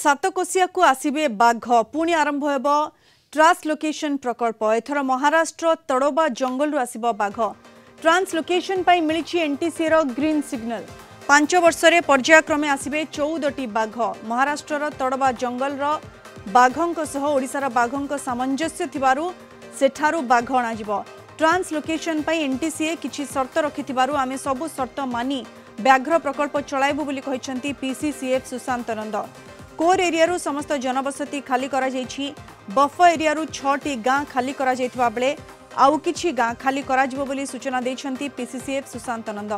सातकोशिया को आसिबे बाघ पुणी आरंभ हेब ट्रांसलोकेशन प्रकल्प एथर महाराष्ट्र तड़ोबा जंगल आसिबो बाघ ट्रांसलोकेशन पाई मिलिछि एनटीसी रो ग्रीन सिग्नल 5 वर्ष रे पर्यायक्रमे आसिबे 14टी बाघ महाराष्ट्र तड़ोबा जंगल रो बाघंक सह ओडिसा रो बाघंक सामंजस्य थिबारु सेठारु बाघ अणाजिबो ट्रांसलोकेशन पाई एनटीसी किछि शर्त रखिथिबारु आमे सबु शर्त मानी व्याघ्र प्रकल्प चलाइबु बोली कहिसंती पीसीसीएफ सुशांत नंद कोर एरिया समस्त जनबसती खाली करा जायछि बफर एरिया 6टी गाँ खाली करा जायथिबा बेले आउ किछि गाँ खाली करा जिवो बोली सूचना दैछंती पीसीसीएफ सुशांत नंद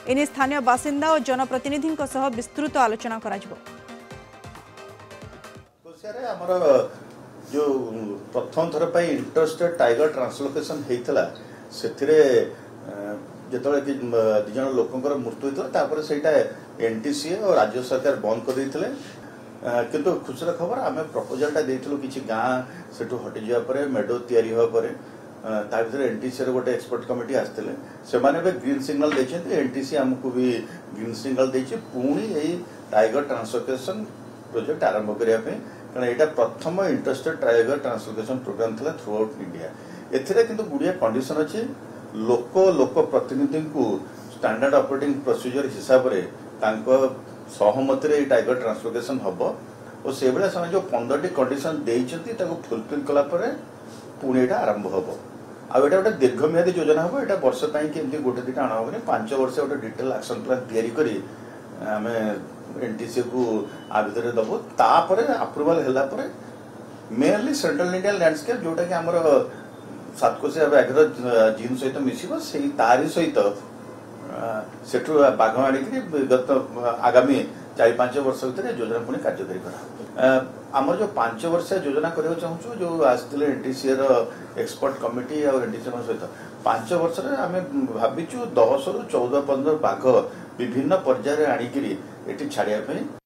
एने स्थानीय बासिंदा और जनप्रतिनिधि सह विस्तृत आलोचना करा जिवो। जो प्रथम थर पर इंटरस्टेट टाइगर ट्रांसलोकेशन होता से जिते दिज लोकर मृत्यु होता एनटीसी और राज्य सरकार बंद कर देते किंतु खुशी खबर आम प्रपोजालटा देलु कि गाँ से हटि जावापर मेडो या एनटीसी गोटे एक्सपर्ट कमिटी आसते से ग्रीन सिग्नल देते एनटीसी आमको भी ग्रीन सिग्नल देती पुणी यही टाइगर ट्रांसलोकेशन प्रोजेक्ट आरंभ करने कारण यहाँ प्रथम इंटरस्टेट टाइगर ट्रांसलोकेशन प्रोग्राम था थ्रू आउट इंडिया एथिरे किंतु गुड़िया कंडीशन अच्छी लोक प्रतिनिधि को स्टैंडर्ड ऑपरेटिंग प्रोसीजर हिसाब से सहमति रे टाइगर ट्रांसलोकेशन हम और से भाया से जो 15टी कंडीशन देती फुलफिल कलापर पुणी यहाँ आरंभ हम आउ गोटे दीर्घमियादी योजना हम यहाँ वर्ष के गोटे दुटा अण 5 वर्ष गोटे डिटेल एक्शन प्लान या एनटीसी को आभितर दबु तापर अप्रूवल है मेनली सेंट्रल इंडिया लैंडस्केप जोटा कि आमर सातकोशिया व्याघ्र जीन सहित मिसिबो सेही तारी सहित सेठु बाघ आनिक गत आगामी 4-5 वर्ष भर योजना पुणी कार्यकारी करा आमर जो 5 वर्ष योजना करने चाहूँ जो आसते एनटीसी एक्सपर्ट कमिटी और एनटीसी सहित 5 वर्ष आम भाविचु 10 ରୁ 14-15 बाघ विभिन्न पर्यायर आणिकी छाड़िया